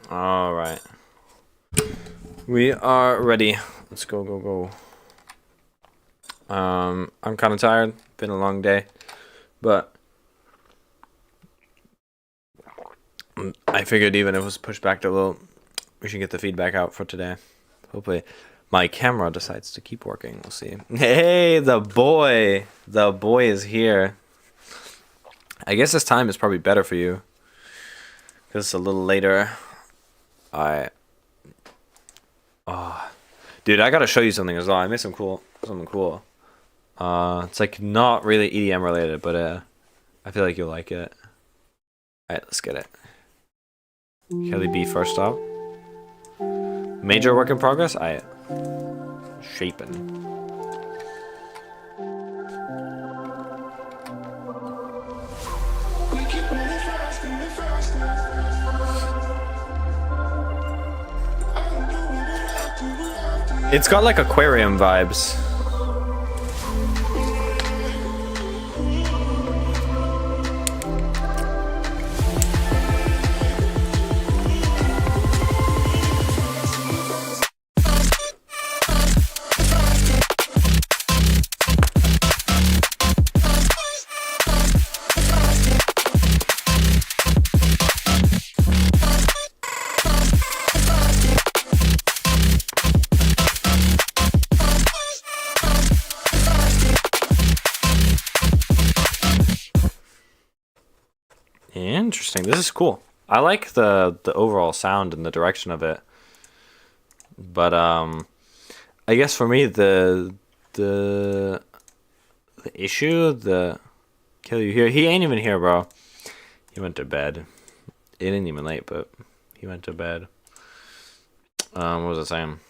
All right. We are ready. Let's go, go, go. I'm kind of tired. Been a long day, but I figured even if it was pushed back a little, we should get the feedback out for today. Hopefully, my camera decides to keep working. We'll see. Hey, the boy is here. I guess this time is probably better for you because it's a little later. Dude, I gotta show you something as well. I made something cool. It's like not really EDM related, but I feel like you'll like it. Alright, let's get it. Kelly B first up. Major work in progress? Shaping. It's got like aquarium vibes. Interesting. This is cool. I like the overall sound and the direction of it. But I guess for me the issue, kill you here. He ain't even here, bro. He went to bed. It ain't even late, but he went to bed. What was I saying?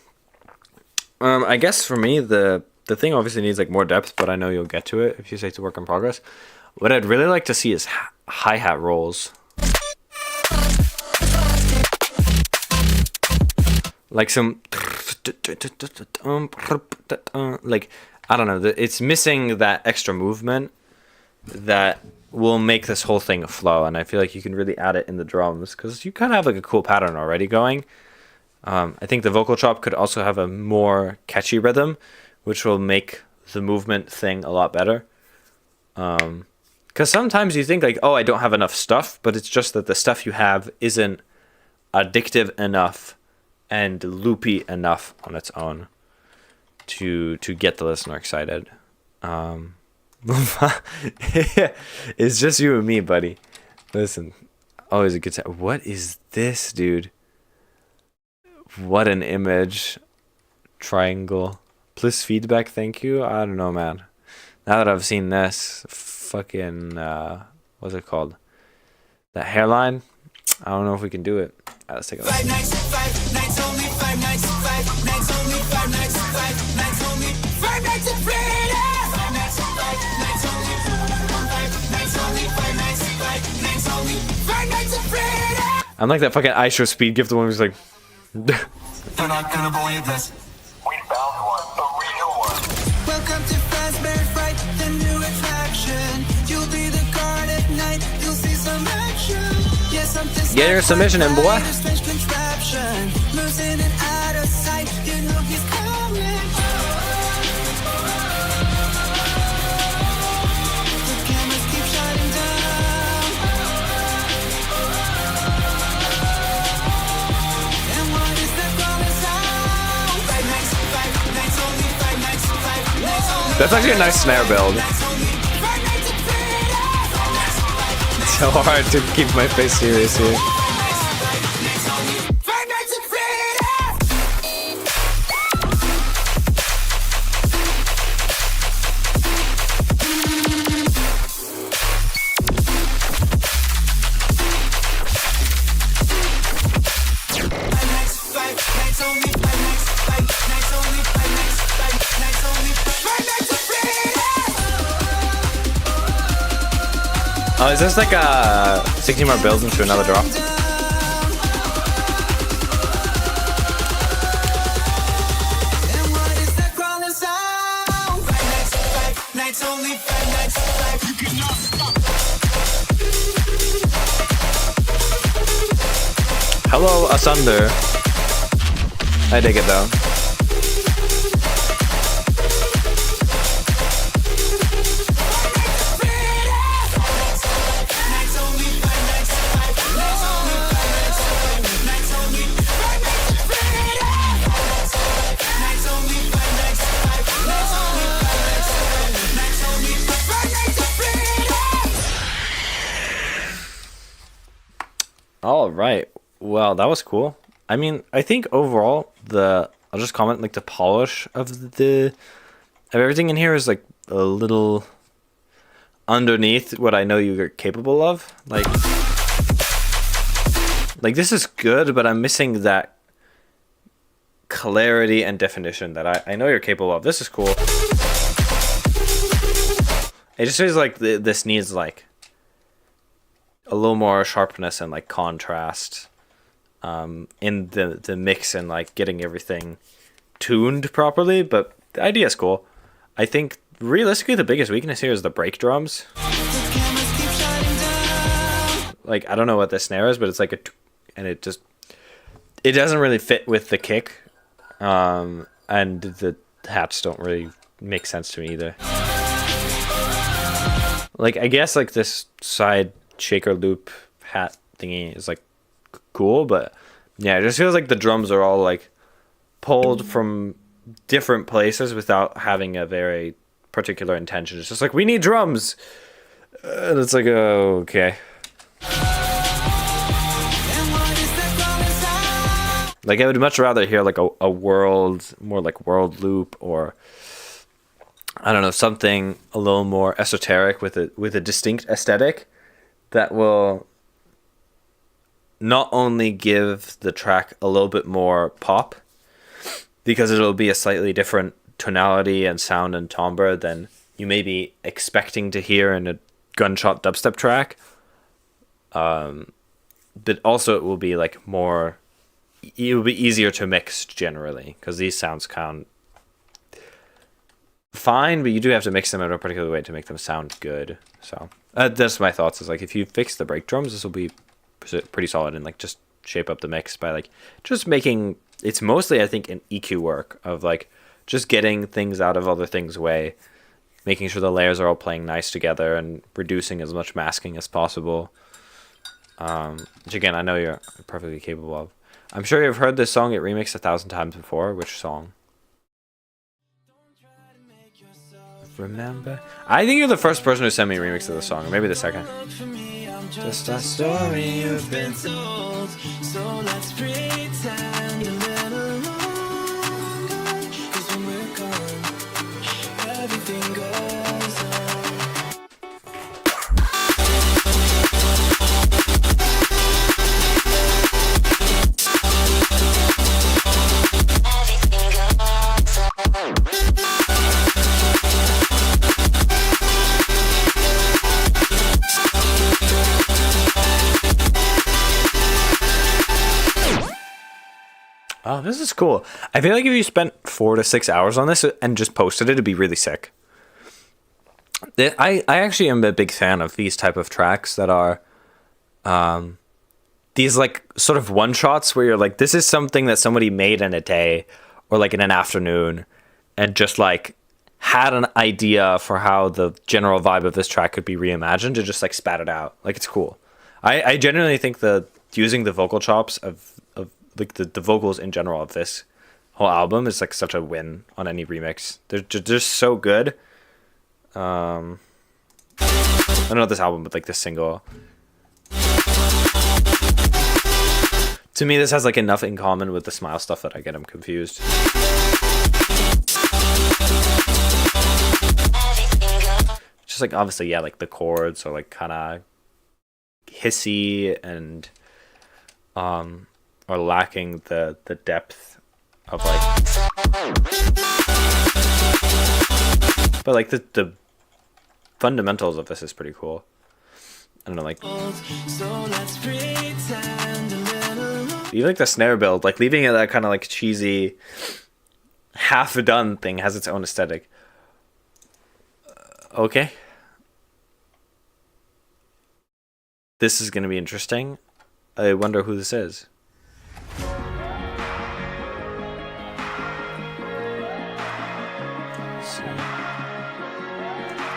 I guess for me the thing obviously needs like more depth, but I know you'll get to it if you say it's a work in progress. What I'd really like to see is hi-hat rolls. Like some like, I don't know, it's missing that extra movement that will make this whole thing flow, and I feel like you can really add it in the drums because you kind of have like a cool pattern already going. I think the vocal chop could also have a more catchy rhythm, which will make the movement thing a lot better. Because sometimes you think like, oh, I don't have enough stuff, but it's just that the stuff you have isn't addictive enough and loopy enough on its own to get the listener excited. It's just you and me, buddy. Listen, always a good time. What is this, dude? What an image. Triangle. Please feedback, thank you. I don't know, man. Now that I've seen this, fucking what's it called? That hairline. I don't know if we can do it. Let's take a look. 5 nights, 5 nights only, 5 nights, 5 nights only, 5 nights, 5 nights only, 5 nights of freedom. 5 nights, 5 nights only, 5 nights only, 5 nights, 5 nights only, 5 nights of freedom. I'm like that fucking iShow speed gift, the one who's like You're not gonna believe this. We found one, a real one. Welcome to Fazbear Fright, the new attraction. You'll be the guard at night, you'll see some action. Yes, something's Get your submission in, boy. strange contraption. Moves in and out of sight, you know he's coming. The cameras keep shutting down. And what is that crawling sound? 5 nights, 5 nights only, 5 nights, 5 nights only. That's actually a nice snare build. It's so hard to keep my face serious here. Oh, is this like a 16 more builds into another drop? Hello, Asunder. I dig it though. All right. Well, that was cool. I mean, I think overall I'll just comment like the polish of everything in here is like a little underneath what I know you're capable of. Like this is good, but I'm missing that clarity and definition that I know you're capable of. This is cool. It just feels like this needs like a little more sharpness and like contrast in the mix and like getting everything tuned properly, but the idea is cool. I think realistically the biggest weakness here is the break drums. Like I don't know what the snare is, but it's like and it doesn't really fit with the kick, and the hats don't really make sense to me either. Like I guess like this side shaker loop hat thingy is like cool, but yeah, it just feels like the drums are all like pulled from different places without having a very particular intention. It's just like, we need drums, and it's like, oh, okay. Like I would much rather hear like a world, more like world loop, or I don't know, something a little more esoteric with a distinct aesthetic that will not only give the track a little bit more pop, because it'll be a slightly different tonality and sound and timbre than you may be expecting to hear in a gunshot dubstep track, but also it will be like more, it will be easier to mix generally, because these sounds sound fine, but you do have to mix them in a particular way to make them sound good. So that's my thoughts, is like if you fix the break drums, this will be pretty solid, and like just shape up the mix by like just making, it's mostly I think an EQ work of like just getting things out of other things' way, making sure the layers are all playing nice together, and reducing as much masking as possible, which again I know you're perfectly capable of. I'm sure you've heard this song get remixed 1,000 times before. Which song? Remember? I think you're the first person who sent me a remix of the song, or maybe the second. Just a story you've been told, so let's pretend a little longer, 'cause when we're gone, everything goes on. Oh, this is cool. I feel like if you spent 4 to 6 hours on this and just posted it, it'd be really sick. I actually am a big fan of these type of tracks that are these like sort of one shots where you're like, this is something that somebody made in a day or like in an afternoon, and just like had an idea for how the general vibe of this track could be reimagined, to just like spat it out. Like, it's cool. I genuinely think that using the vocal chops of like the vocals in general of this whole album is like such a win on any remix. They're just so good. I don't know this album, but like this single. To me, this has like enough in common with the Smile stuff that I get them confused. Just like obviously, yeah, like the chords are like kind of hissy and are lacking the depth of like, but like the fundamentals of this is pretty cool. I don't know, like even like the snare build, like leaving it that kind of like cheesy half done thing has its own aesthetic. Okay, this is gonna be interesting. I wonder who this is.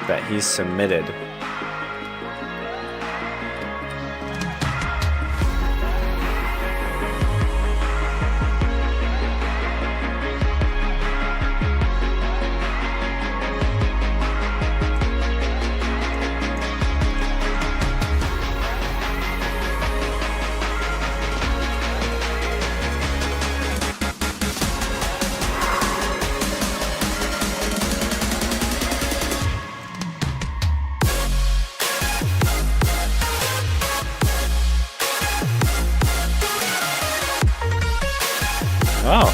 that he's submitted. Oh.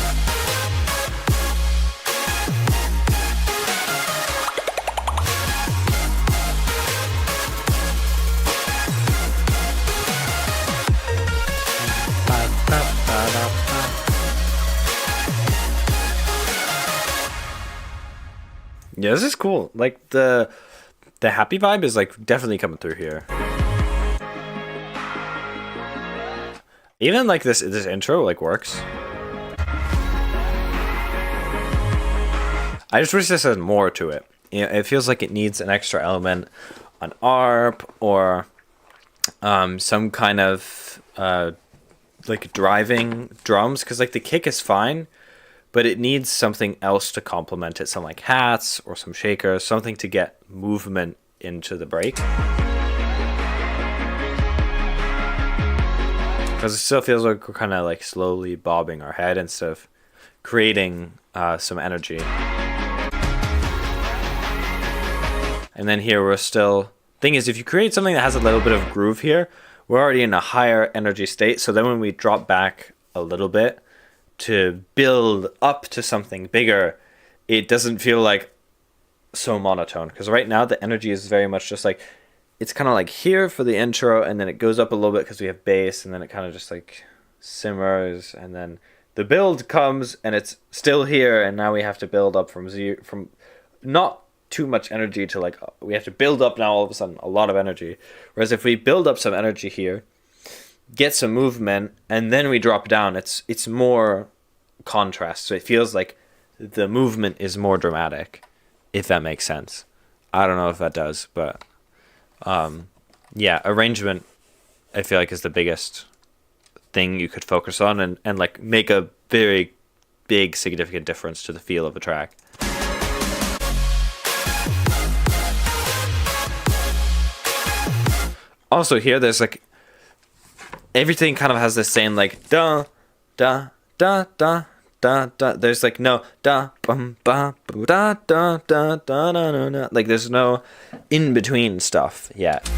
Yeah, this is cool. Like the happy vibe is like definitely coming through here. Even like this intro like works. I just wish this had more to it. You know, it feels like it needs an extra element, an ARP or some kind of like driving drums, because like the kick is fine, but it needs something else to complement it. Some like hats or some shakers, something to get movement into the break. Because it still feels like we're kind of like slowly bobbing our head instead of creating some energy. And then here we're still... Thing is, if you create something that has a little bit of groove here, we're already in a higher energy state. So then when we drop back a little bit to build up to something bigger, it doesn't feel like so monotone. Because right now the energy is very much just like... It's kind of like here for the intro, and then it goes up a little bit because we have bass, and then it kind of just like simmers, and then the build comes, and it's still here, and now we have to build up from zero, from not too much energy to like, we have to build up now all of a sudden a lot of energy. Whereas if we build up some energy here, get some movement, and then we drop down, it's more contrast. So it feels like the movement is more dramatic, if that makes sense. I don't know if that does, but yeah, arrangement I feel like is the biggest thing you could focus on and like make a very big significant difference to the feel of a track. Also here there's like everything kind of has this same like da da da da da da. There's like no da bum ba da da da da da da. Like there's no in between stuff yet.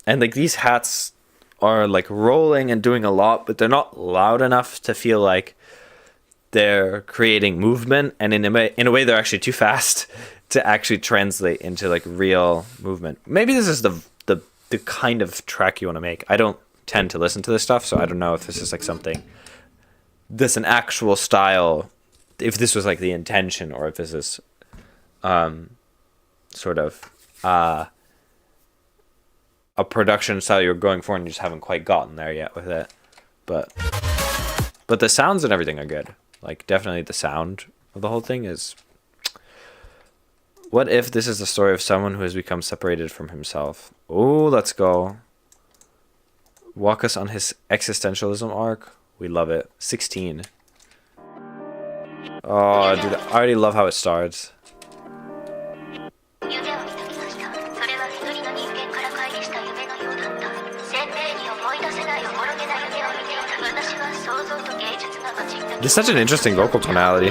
And like these hats are like rolling and doing a lot, but they're not loud enough to feel like they're creating movement, and in a way they're actually too fast to actually translate into like real movement. Maybe this is the kind of track you want to make. I don't tend to listen to this stuff, so I don't know if this is like something that's an actual style, if this was like the intention, or if this is sort of a production style you're going for and you just haven't quite gotten there yet with it. But the sounds and everything are good. Like definitely the sound of the whole thing is... What if this is the story of someone who has become separated from himself? Oh, let's go. Walk us on his existentialism arc. We love it. 16. Oh, dude, I already love how it starts. This is such an interesting vocal tonality.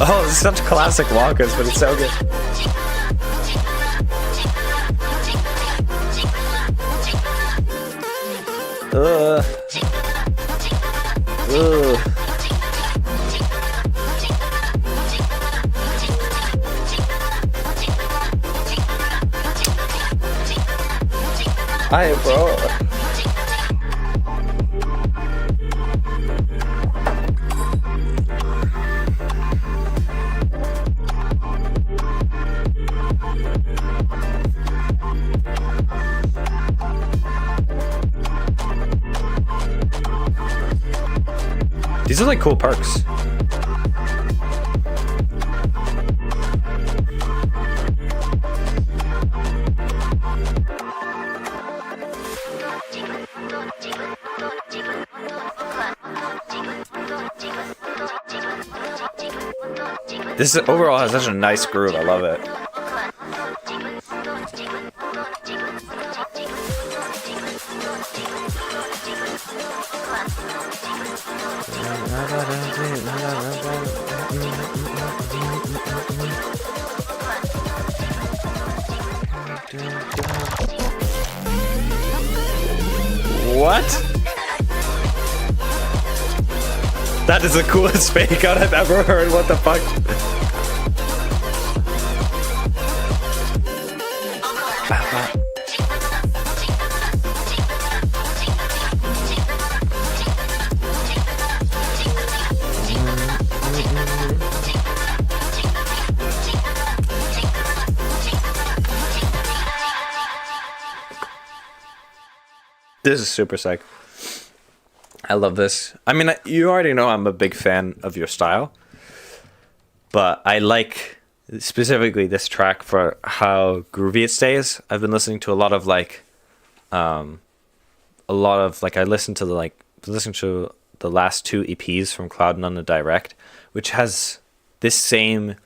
Oh, this is such classic walkers, but it's so good. Ugh. Hi, bro. These are like cool perks. This overall has such a nice groove. I love it. What? That is the coolest fake out I've ever heard. What the fuck? This is super sick. I love this. I mean, you already know I'm a big fan of your style, but I like specifically this track for how groovy it stays. I've been listening to a lot of like I listened to the last two EPs from Cloud9 and Direct, which has this same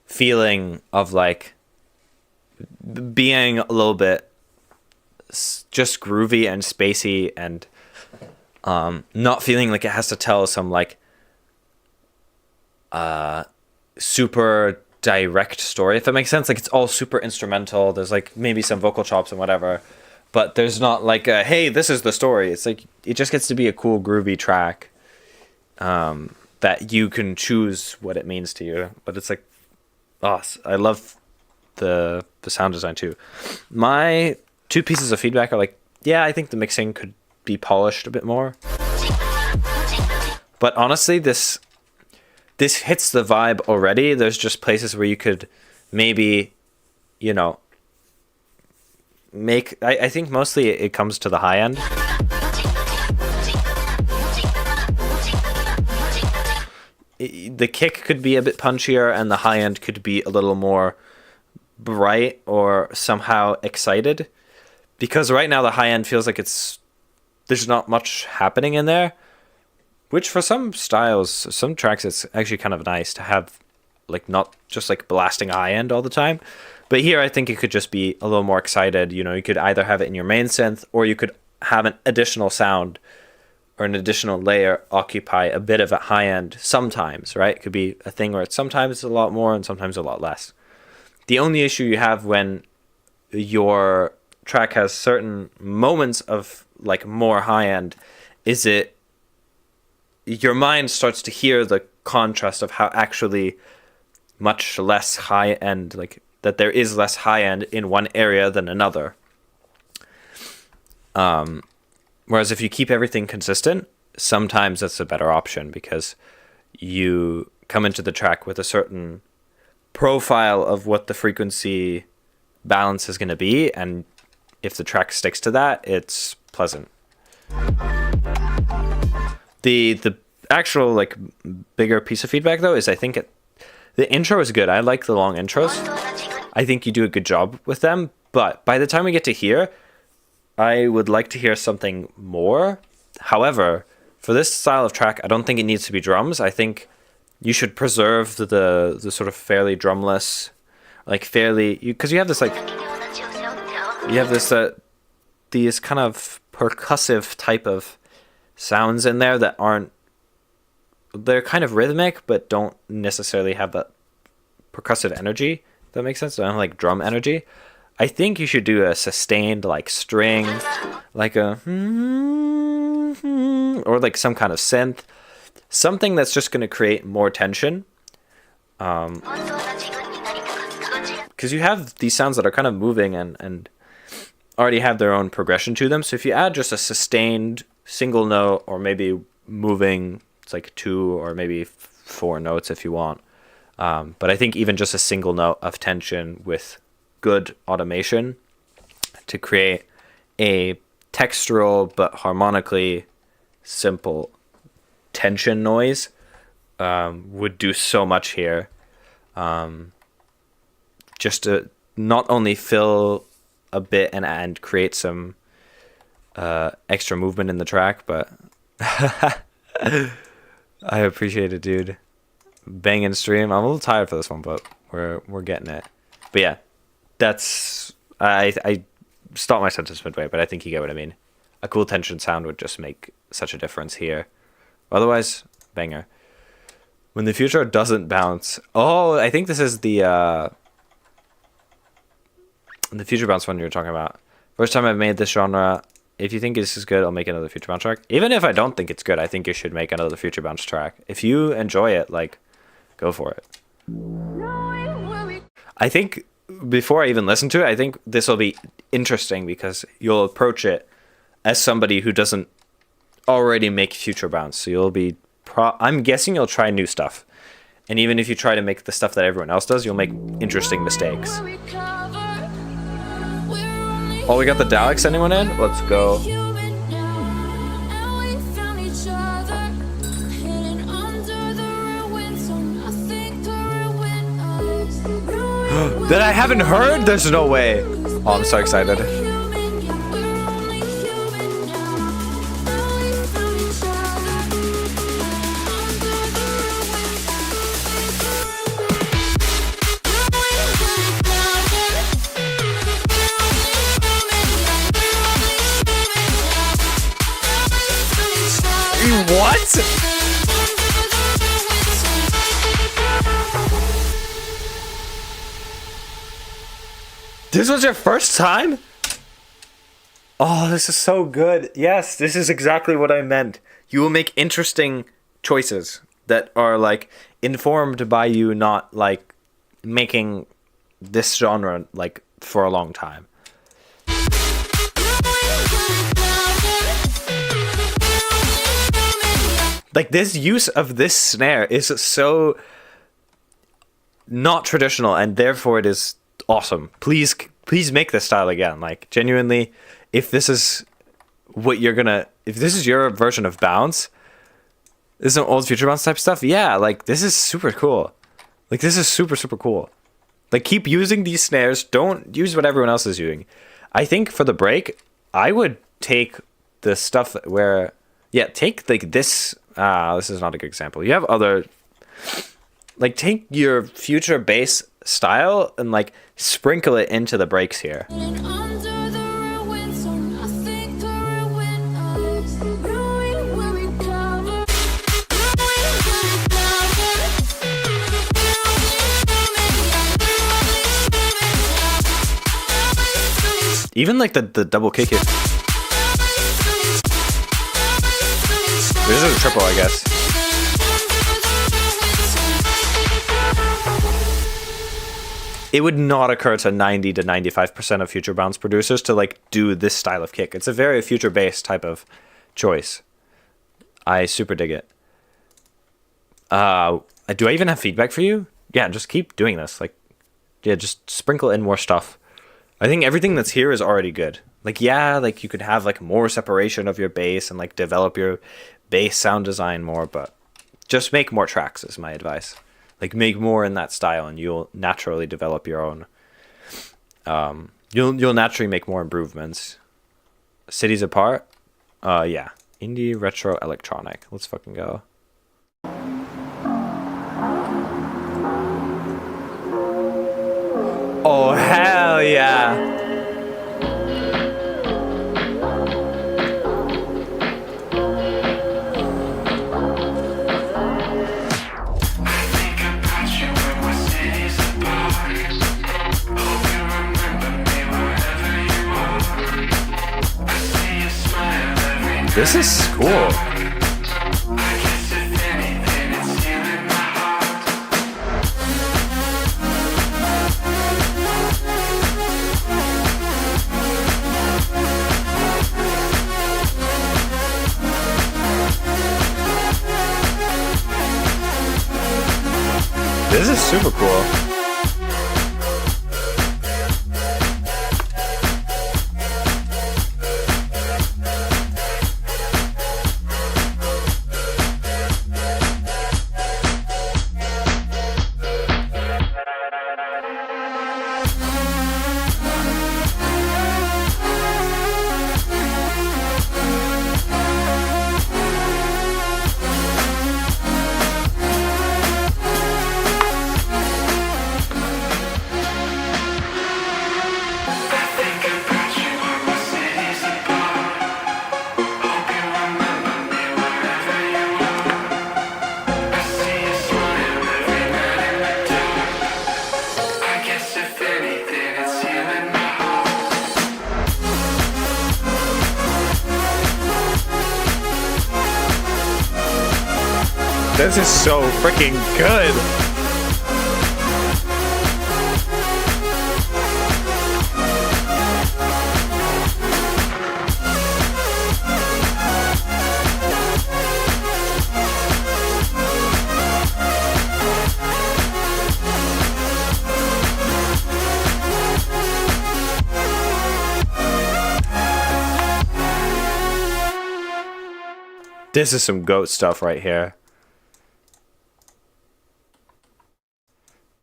feeling of like being a little bit just groovy and spacey and not feeling like it has to tell some like super direct story, if that makes sense. Like it's all super instrumental. There's like maybe some vocal chops and whatever, but there's not like a, hey, this is the story. It's like it just gets to be a cool groovy track that you can choose what it means to you. But it's like, oh, I love the sound design too. My two pieces of feedback are like, yeah, I think the mixing could be polished a bit more. But honestly, this hits the vibe already. There's just places where you could maybe, you know, make... I think mostly it comes to the high end. The kick could be a bit punchier and the high end could be a little more bright or somehow excited. Because right now the high end feels like there's not much happening in there, which for some styles, some tracks, it's actually kind of nice to have like not just like blasting high end all the time. But here I think it could just be a little more excited. You know, you could either have it in your main synth or you could have an additional sound or an additional layer occupy a bit of a high end sometimes, right? It could be a thing where it's sometimes a lot more and sometimes a lot less. The only issue you have when your track has certain moments of like more high end is your mind starts to hear the contrast of how actually much less high end, like that there is less high end in one area than another. Whereas if you keep everything consistent, sometimes that's a better option because you come into the track with a certain profile of what the frequency balance is going to be, and if the track sticks to that, it's pleasant. The actual like bigger piece of feedback though is I think the intro is good. I like the long intros. I think you do a good job with them, but by the time we get to here, I would like to hear something more. However, for this style of track, I don't think it needs to be drums. I think you should preserve the sort of fairly drumless, like fairly, because you have this like, you have this these kind of percussive type of sounds in there that aren't, they're kind of rhythmic but don't necessarily have that percussive energy, if that makes sense. They don't have like drum energy. I think you should do a sustained like string, like a or like some kind of synth, something that's just going to create more tension. Because you have these sounds that are kind of moving and already have their own progression to them. So if you add just a sustained single note, or maybe moving, it's like 2 or maybe 4 notes if you want. But I think even just a single note of tension with good automation to create a textural but harmonically simple tension noise would do so much here. Just to not only fill a bit and create some extra movement in the track, but I appreciate it, dude. Banging stream. I'm a little tired for this one, but we're getting it. But yeah, that's I stopped my sentence midway, but I think you get what I mean. A cool tension sound would just make such a difference here. Otherwise, banger. When the future doesn't bounce. Oh, I think this is the future bounce one you were talking about. First time I've made this genre. If you think this is good, I'll make another future bounce track. Even if I don't think it's good, I think you should make another future bounce track. If you enjoy it, like, go for it. I think before I even listen to it, I think this will be interesting because you'll approach it as somebody who doesn't already make future bounce. So you'll be I'm guessing you'll try new stuff. And even if you try to make the stuff that everyone else does, you'll make interesting mistakes. Oh, we got the Daleks. Anyone in? Let's go. That I haven't heard? There's no way. Oh, I'm so excited. What? This was your first time? Oh, this is so good. Yes, this is exactly what I meant. You will make interesting choices that are like informed by you not like making this genre like for a long time. Like, this use of this snare is so not traditional, and therefore it is awesome. Please make this style again. Like, genuinely, if this is what you're gonna, if this is your version of bounce, this is some old future bounce type stuff. Yeah, like, this is super cool. Like, this is super, super cool. Like, keep using these snares. Don't use what everyone else is using. I think for the break, I would take the stuff where, yeah, take like this. This is not a good example. You have other, like, take your future bass style and like sprinkle it into the breaks here. Even like the double kick it. This is a triple, I guess. It would not occur to 90 to 95% of future bounce producers to like do this style of kick. It's a very future based type of choice. I super dig it. Do I even have feedback for you? Yeah, just keep doing this. Like, yeah, just sprinkle in more stuff. I think everything that's here is already good. Like, yeah, like you could have like more separation of your bass and like develop your bass sound design more, but just make more tracks is my advice. Like, make more in that style and you'll naturally develop your own. You'll naturally make more improvements. Cities apart? Yeah. Indie, retro, electronic. Let's fucking go. Oh, hell yeah. This is cool. This is super cool. This is so freaking good. This is some goat stuff right here.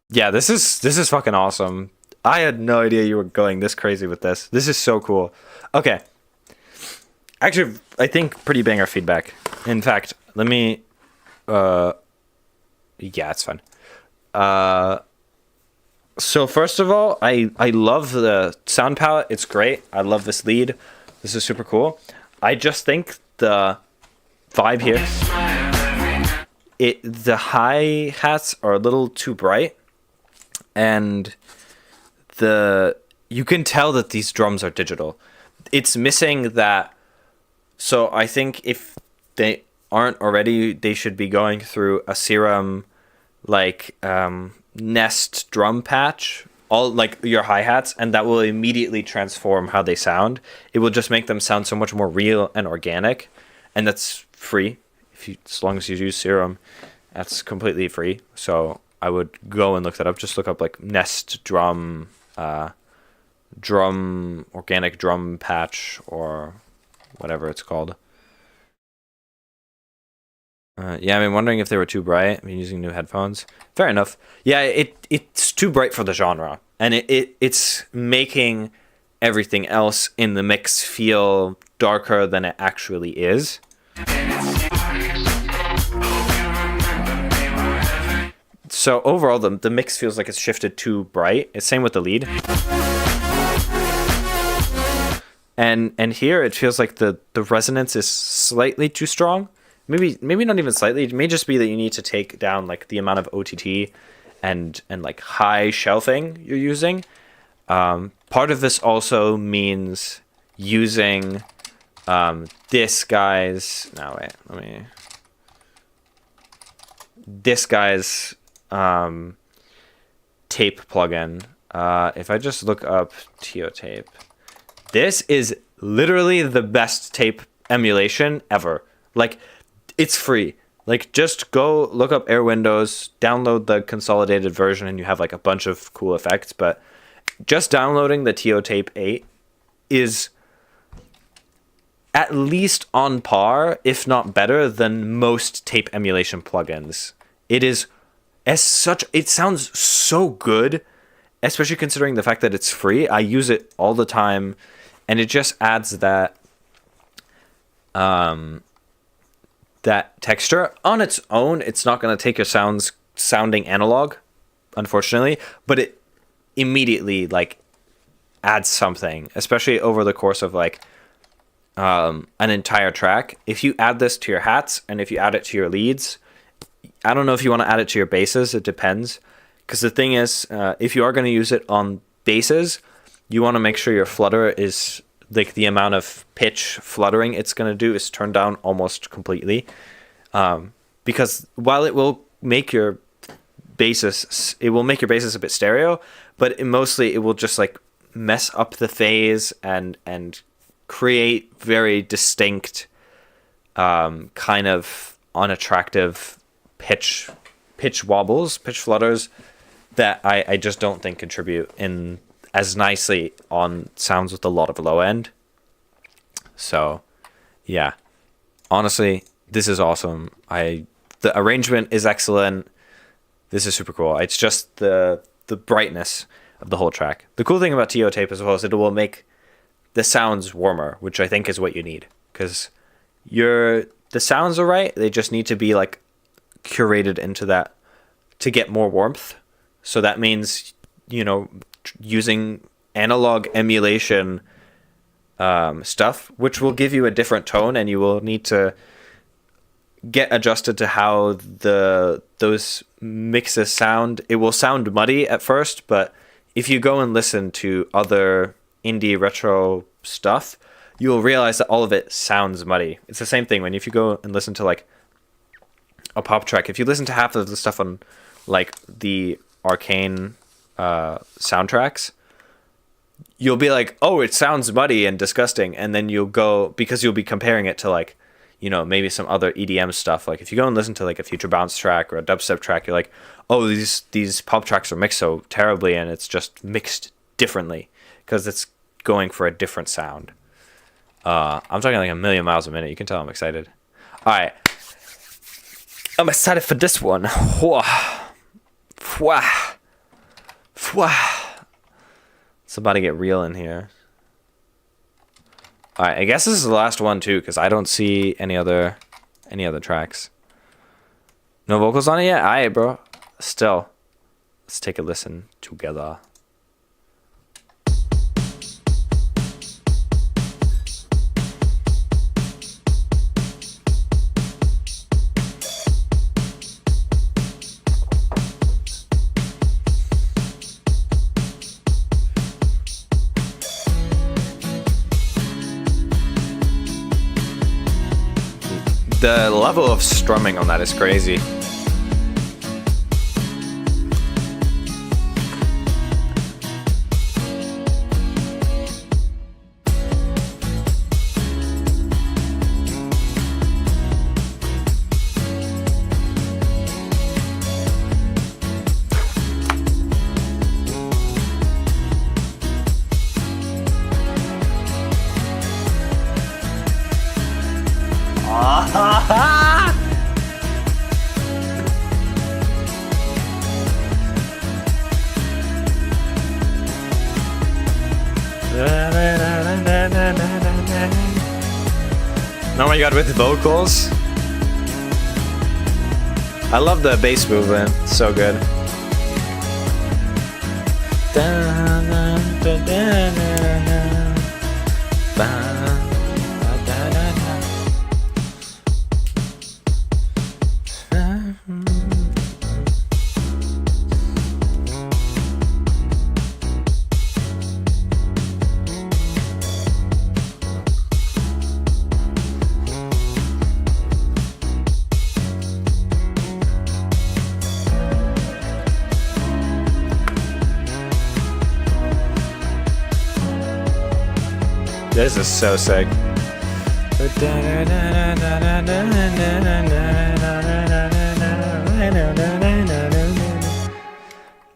Yeah, this is fucking awesome. I had no idea you were going this crazy with this. This is so cool. Okay. Actually, I think pretty banger feedback. In fact, let me yeah, it's fine. So first of all, I love the sound palette. It's great. I love this lead. This is super cool. I just think the vibe here, the hi-hats are a little too bright, and you can tell that these drums are digital. It's missing that. So I think if they aren't already, they should be going through a Serum like Nest drum patch, all like your hi-hats, and that will immediately transform how they sound. It will just make them sound so much more real and organic, and that's free. As long as you use Serum, that's completely free. So I would go and look that up. Just look up like Nest drum organic drum patch or whatever it's called. Yeah, I'm wondering if they were too bright. I'm using new headphones. Fair enough. Yeah, it's too bright for the genre, and it's making everything else in the mix feel darker than it actually is. So overall, the mix feels like it's shifted too bright. It's same with the lead. And here it feels like the resonance is slightly too strong. Maybe not even slightly. It may just be that you need to take down like the amount of OTT and like high shelving you're using. Part of this also means using this guy's tape plugin. If I just look up TO tape, this is literally the best tape emulation ever. Like, it's free. Like, just go look up Air Windows, download the consolidated version, and you have like a bunch of cool effects. But just downloading the TO Tape 8 is at least on par, if not better, than most tape emulation plugins. It sounds so good, especially considering the fact that it's free. I use it all the time, and it just adds that that texture on its own. It's not going to take your sounding analog, unfortunately, but it immediately like adds something, especially over the course of like an entire track. If you add this to your hats and if you add it to your leads, I don't know if you want to add it to your basses. It depends, because the thing is, if you are going to use it on basses, you want to make sure your flutter is like the amount of pitch fluttering it's going to do is turned down almost completely. Because while it will make your basses a bit stereo, but it will just like mess up the phase and create very distinct kind of unattractive pitch wobbles, pitch flutters that I just don't think contribute in as nicely on sounds with a lot of low end. So yeah, honestly, this is awesome. The arrangement is excellent. This is super cool. It's just the brightness of the whole track. The cool thing about TO tape as well is it will make the sounds warmer, which I think is what you need, because the sounds are right. They just need to be like curated into that to get more warmth. So that means, using analog emulation stuff, which will give you a different tone, and you will need to get adjusted to how those mixes sound. It will sound muddy at first, but if you go and listen to other indie retro stuff, you will realize that all of it sounds muddy. It's the same thing if you go and listen to like a pop track. If you listen to half of the stuff on like the Arcane soundtracks, you'll be like, oh, it sounds muddy and disgusting, and then you'll go, because you'll be comparing it to like, maybe some other EDM stuff. Like if you go and listen to like a Future Bounce track or a dubstep track, you're like, oh, these pop tracks are mixed so terribly, and it's just mixed differently because it's going for a different sound. I'm talking like a million miles a minute. You can tell I'm excited. All right, I'm excited for this one. It's about to get real in here. All right, I guess this is the last one too, because I don't see any other tracks. No vocals on it yet? All right, bro. Still, let's take a listen together. The level of strumming on that is crazy. Oh my god, with vocals. I love the bass movement. It's so good. This is so sick.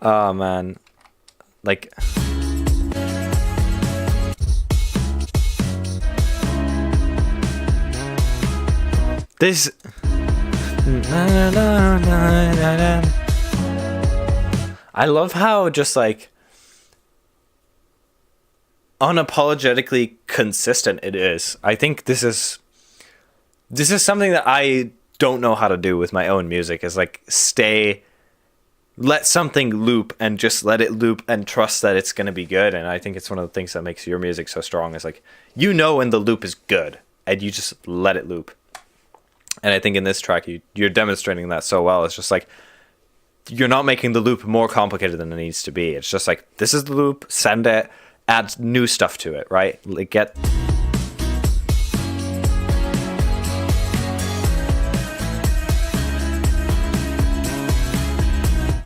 Oh man, like this. I love how just like unapologetically consistent it is. I think this is something that I don't know how to do with my own music, is like let something loop and just let it loop and trust that it's going to be good. And I think it's one of the things that makes your music so strong, is like, when the loop is good and you just let it loop. And I think in this track you're demonstrating that so well. It's just like, you're not making the loop more complicated than it needs to be. It's just like, this is the loop, send it, add new stuff to it, right? Like get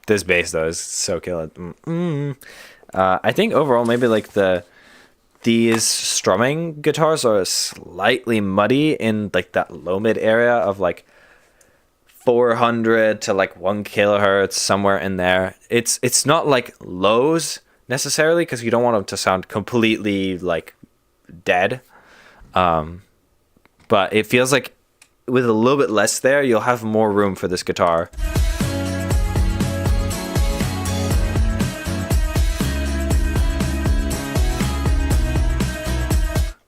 this bass though is so killer. I think overall maybe like these strumming guitars are slightly muddy in like that low mid area of like 400 to like 1 kilohertz, somewhere in there. It's not like lows necessarily, because you don't want them to sound completely like dead. But it feels like with a little bit less there, you'll have more room for this guitar.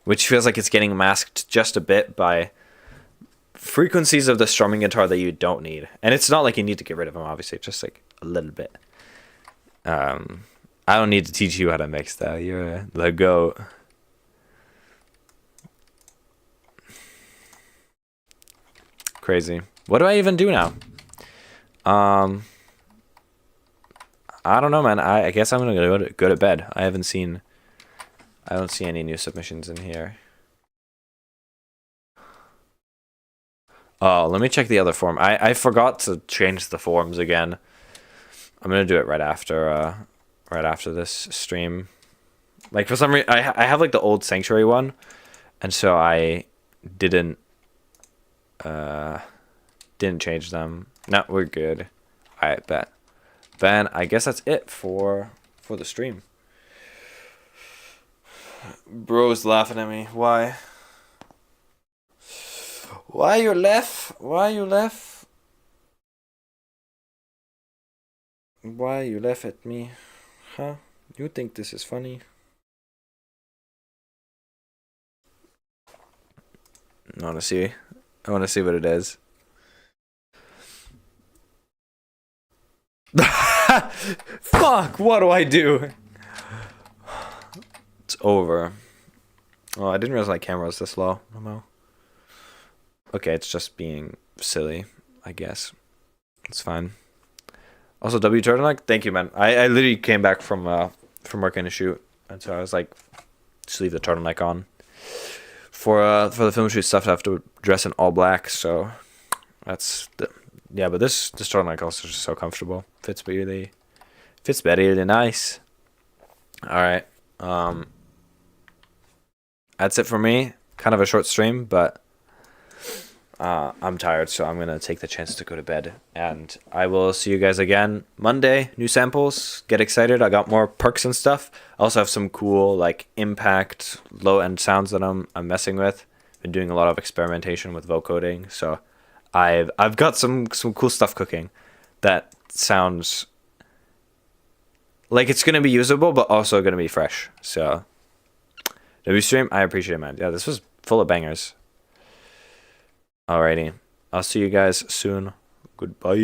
Which feels like it's getting masked just a bit by frequencies of the strumming guitar that you don't need. And it's not like you need to get rid of them, obviously, just like a little bit. I don't need to teach you how to mix that. You're the goat. Crazy. What do I even do now? I don't know, man. I guess I'm gonna go to bed. I don't see any new submissions in here. Oh, let me check the other form. I forgot to change the forms again. I'm gonna do it right after this stream. Like for some reason, I have like the old Sanctuary one, and so I didn't change them. No, we're good. Alright, bet. Ben, I guess that's it for the stream. Bro's laughing at me. Why? Why you left? Why you left? Why you laugh at me? Huh? You think this is funny? I wanna see what it is. Fuck, what do I do? It's over. Oh, I didn't realize my camera was this low. Okay, it's just being silly, I guess. It's fine. Also, W Turtleneck, thank you, man. I literally came back from working a shoot, and so I was like, just leave the turtleneck on. For the film shoot stuff, I have to dress in all black, so that's yeah. But this turtleneck also is just so comfortable. Fits really nice. All right. That's it for me. Kind of a short stream, but I'm tired, so I'm gonna take the chance to go to bed. And I will see you guys again Monday. New samples. Get excited. I got more perks and stuff. I also have some cool like impact low end sounds that I'm messing with. Been doing a lot of experimentation with vocoding, so I've got some cool stuff cooking that sounds like it's gonna be usable, but also gonna be fresh. So W stream, I appreciate it, man. Yeah, this was full of bangers. Alrighty. I'll see you guys soon. Goodbye.